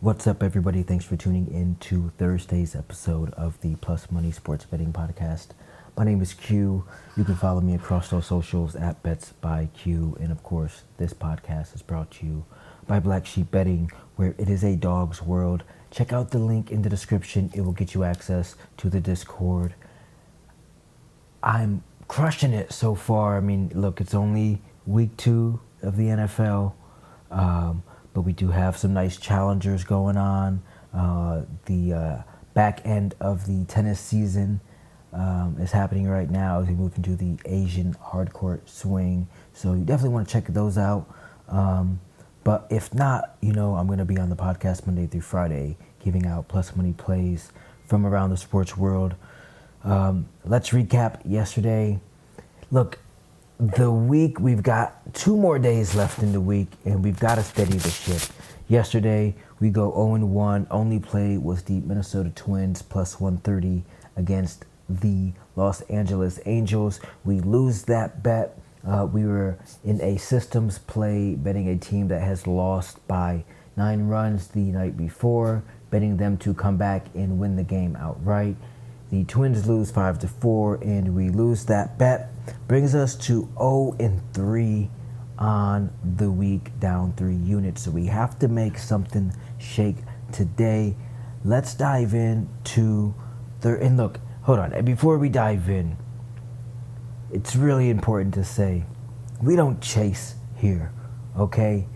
What's up, everybody? Thanks for tuning in to Thursday's episode of the Plus Money Sports Betting Podcast. My name is Q. You can follow me across those socials at Bets by Q. And of course, this podcast is brought to you by Black Sheep Betting, where it is a dog's world. Check out the link in the description. It will get you access to the Discord. I'm crushing it so far. I mean, look, it's only week 2 of the NFL. But we do have some nice challengers going on. The back end of the tennis season is happening right now as we move into the Asian hardcourt swing. So you definitely want to check those out. But if not, I'm going to be on the podcast Monday through Friday, giving out plus money plays from around the sports world. Let's recap yesterday. Look, the week, we've got 2 more days left in the week, and we've got to steady the ship. Yesterday, we go 0-1. Only play was the Minnesota Twins plus 130 against the Los Angeles Angels. We lose that bet. We were in a systems play, betting a team that has lost by 9 runs the night before, betting them to come back and win the game outright. The Twins lose 5-4, and we lose that bet. Brings us to 0-3 on the week, down 3 units. So we have to make something shake today. Let's dive into and look, hold on. And before we dive in, it's really important to say we don't chase here, okay?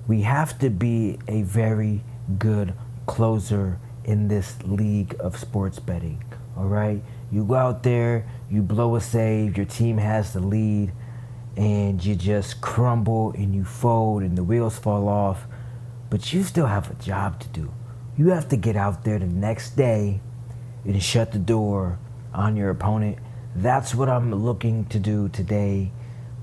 We have to be a very good closer in this league of sports betting, all right? You go out there, you blow a save, your team has the lead, and you just crumble and you fold and the wheels fall off, but you still have a job to do. You have to get out there the next day and shut the door on your opponent. That's what I'm looking to do today.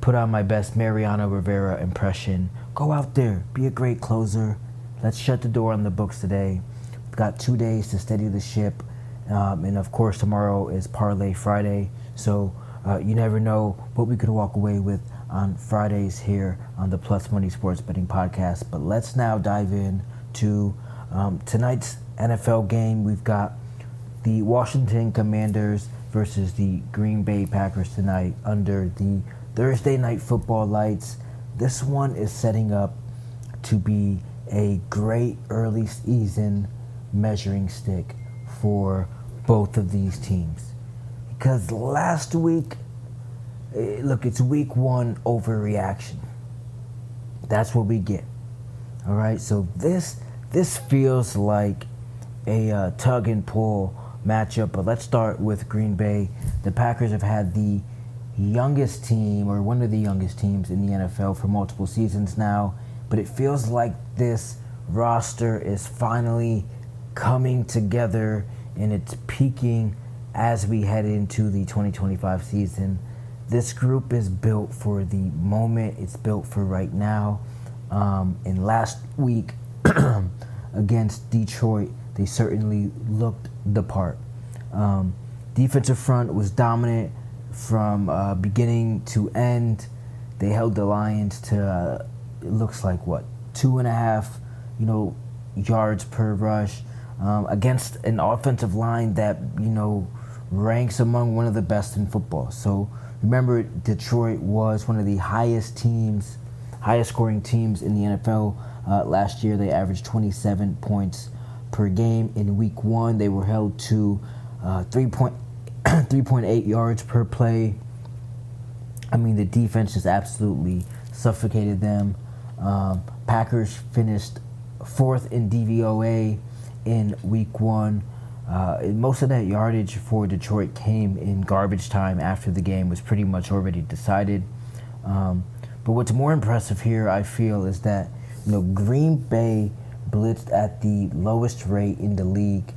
Put on my best Mariano Rivera impression. Go out there, be a great closer. Let's shut the door on the books today. We've got 2 days to steady the ship. And of course, tomorrow is Parlay Friday. So you never know what we could walk away with on Fridays here on the Plus Money Sports Betting Podcast. But let's now dive in to tonight's NFL game. We've got the Washington Commanders versus the Green Bay Packers tonight under the Thursday Night Football lights. This one is setting up to be a great early season measuring stick for both of these teams. Because last week, look, it's week 1 overreaction. That's what we get. All right, so this feels like a tug and pull matchup. But let's start with Green Bay. The Packers have had the youngest team, or one of the youngest teams in the NFL for multiple seasons now. But it feels like this roster is finally coming together, and it's peaking as we head into the 2025 season. This group is built for the moment. It's built for right now. And last week against Detroit, they certainly looked the part. Defensive front was dominant from beginning to end. They held the Lions to, it looks like, 2.5, yards per rush. Against an offensive line that, ranks among one of the best in football. So remember, Detroit was one of the highest scoring teams in the NFL. Last year, they averaged 27 points per game. In week 1, they were held to 3.8 yards per play. I mean, the defense just absolutely suffocated them. Packers finished 4th in DVOA in week 1. Most of that yardage for Detroit came in garbage time after the game was pretty much already decided. But what's more impressive here, I feel, is that Green Bay blitzed at the lowest rate in the league,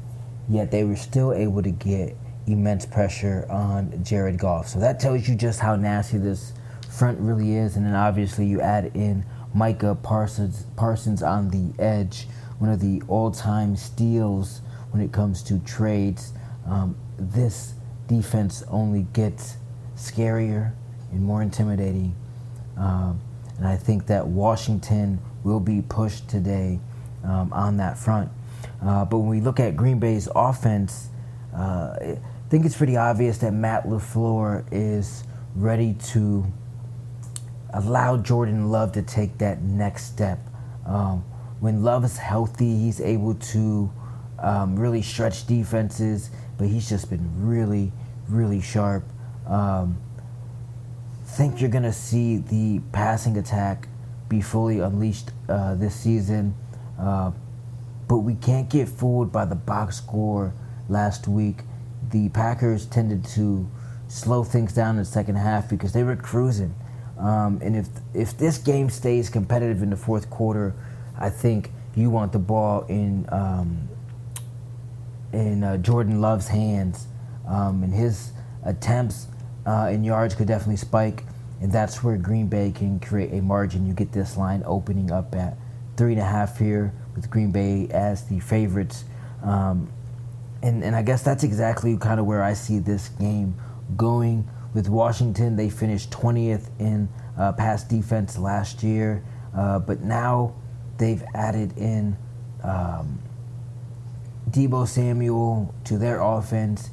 yet they were still able to get immense pressure on Jared Goff. So that tells you just how nasty this front really is. And then obviously you add in Micah Parsons on the edge, one of the all-time steals when it comes to trades. This defense only gets scarier and more intimidating. And I think that Washington will be pushed today on that front. But when we look at Green Bay's offense, I think it's pretty obvious that Matt LaFleur is ready to allow Jordan Love to take that next step. When Love is healthy, he's able to really stretch defenses, but he's just been really, really sharp. Think you're going to see the passing attack be fully unleashed this season, but we can't get fooled by the box score last week. The Packers tended to slow things down in the second half because they were cruising. And if this game stays competitive in the fourth quarter, I think you want the ball in Jordan Love's hands, and his attempts and yards could definitely spike, and that's where Green Bay can create a margin. You get this line opening up at 3.5 here with Green Bay as the favorites, and I guess that's exactly kind of where I see this game going. With Washington, they finished 20th in pass defense last year, but now they've added in Deebo Samuel to their offense.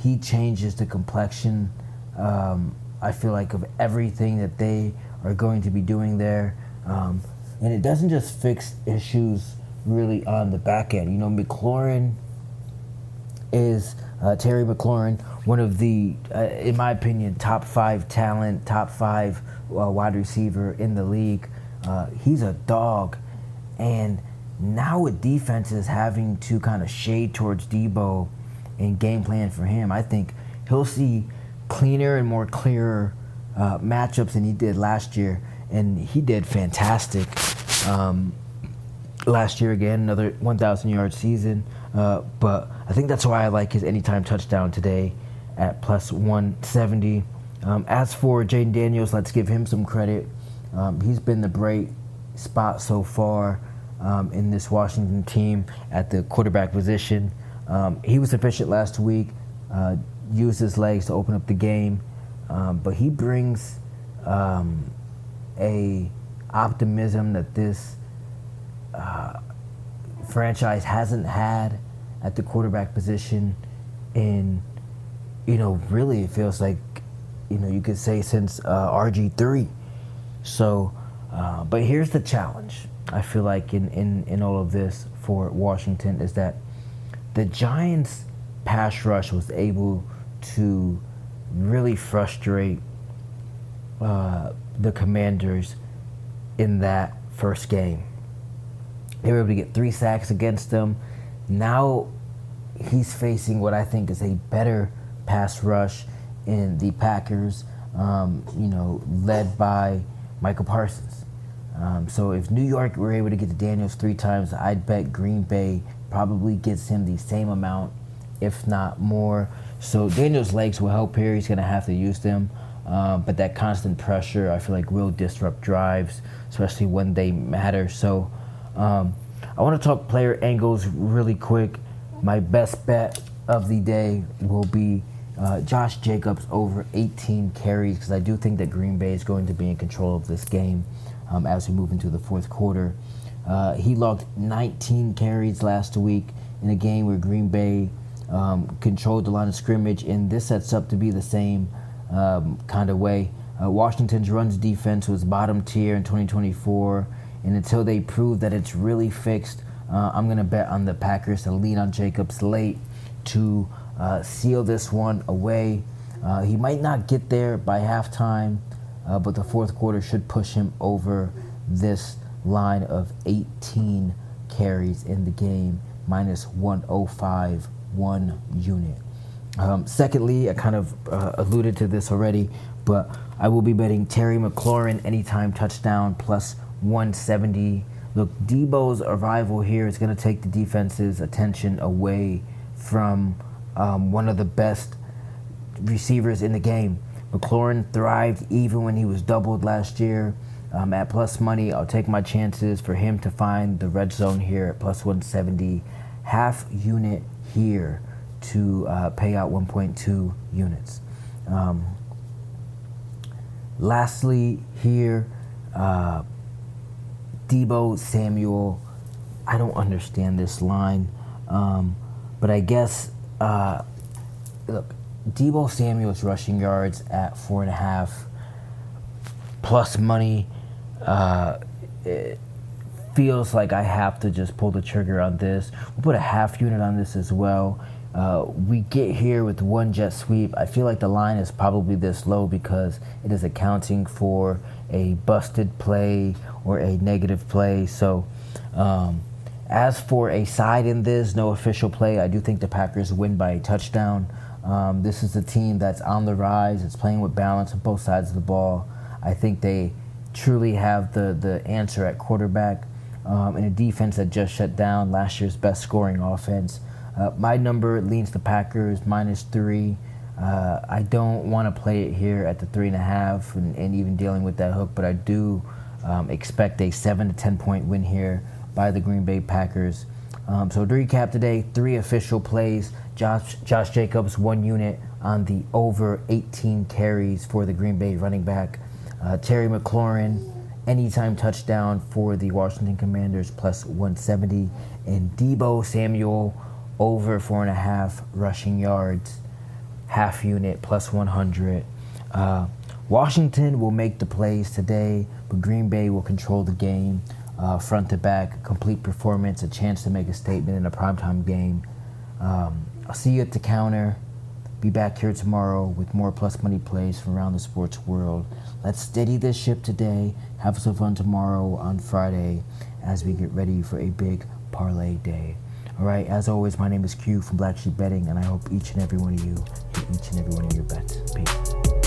He changes the complexion, I feel like, of everything that they are going to be doing there. And it doesn't just fix issues really on the back end. You know, McLaurin is Terry McLaurin, one of the, in my opinion, top 5 talent, top 5 wide receiver in the league. He's a dog. And now with defenses having to kind of shade towards Deebo and game plan for him, I think he'll see cleaner and more clearer matchups than he did last year. And he did fantastic last year again, another 1,000-yard season. But I think that's why I like his anytime touchdown today at plus 170. As for Jaden Daniels, let's give him some credit. He's been the bright spot so far in this Washington team at the quarterback position. He was efficient last week, used his legs to open up the game, but he brings a optimism that this franchise hasn't had at the quarterback position in, really it feels like, you could say since RG3. So, but here's the challenge. I feel like in all of this for Washington is that the Giants' pass rush was able to really frustrate the Commanders in that first game. They were able to get 3 sacks against them. Now he's facing what I think is a better pass rush in the Packers, led by Michael Parsons. So if New York were able to get to Daniels 3 times, I'd bet Green Bay probably gets him the same amount, if not more. So Daniels' legs will help here. He's going to have to use them. But that constant pressure, I feel like, will disrupt drives, especially when they matter. So I want to talk player angles really quick. My best bet of the day will be Josh Jacobs over 18 carries, because I do think that Green Bay is going to be in control of this game as we move into the fourth quarter. He logged 19 carries last week in a game where Green Bay controlled the line of scrimmage, and this sets up to be the same kind of way. Washington's runs defense was bottom tier in 2024, and until they prove that it's really fixed, I'm going to bet on the Packers to lean on Jacobs late to seal this one away. He might not get there by halftime, but the fourth quarter should push him over this line of 18 carries in the game, minus 105, 1 unit. Secondly, I kind of alluded to this already, but I will be betting Terry McLaurin anytime touchdown plus 170. Look, Deebo's arrival here is going to take the defense's attention away from one of the best receivers in the game. McLaurin thrived even when he was doubled last year. At plus money, I'll take my chances for him to find the red zone here at plus 170. Half unit here to pay out 1.2 units. Lastly here, Deebo Samuel. I don't understand this line. But I guess, look, Deebo Samuel's rushing yards at 4.5 plus money. It feels like I have to just pull the trigger on this. We'll put a half unit on this as well. We get here with one jet sweep. I feel like the line is probably this low because it is accounting for a busted play or a negative play. So as for a side in this, no official play, I do think the Packers win by a touchdown. This is a team that's on the rise. It's playing with balance on both sides of the ball. I think they truly have the answer at quarterback in a defense that just shut down last year's best scoring offense. My number leans the Packers -3. I don't want to play it here at the 3.5 and even dealing with that hook, but I do expect a 7 to 10 point win here by the Green Bay Packers. So to recap today, 3 official plays. Josh Jacobs, 1 unit on the over 18 carries for the Green Bay running back. Terry McLaurin, anytime touchdown for the Washington Commanders, plus 170. And Deebo Samuel, over 4.5 rushing yards, half unit, plus 100. Washington will make the plays today, but Green Bay will control the game. Front to back, complete performance, a chance to make a statement in a primetime game. I'll see you at the counter. Be back here tomorrow with more plus money plays from around the sports world. Let's steady this ship today. Have some fun tomorrow on Friday as we get ready for a big parlay day. All right, as always, my name is Q from Black Sheep Betting, and I hope each and every one of you hit each and every one of your bets. Peace.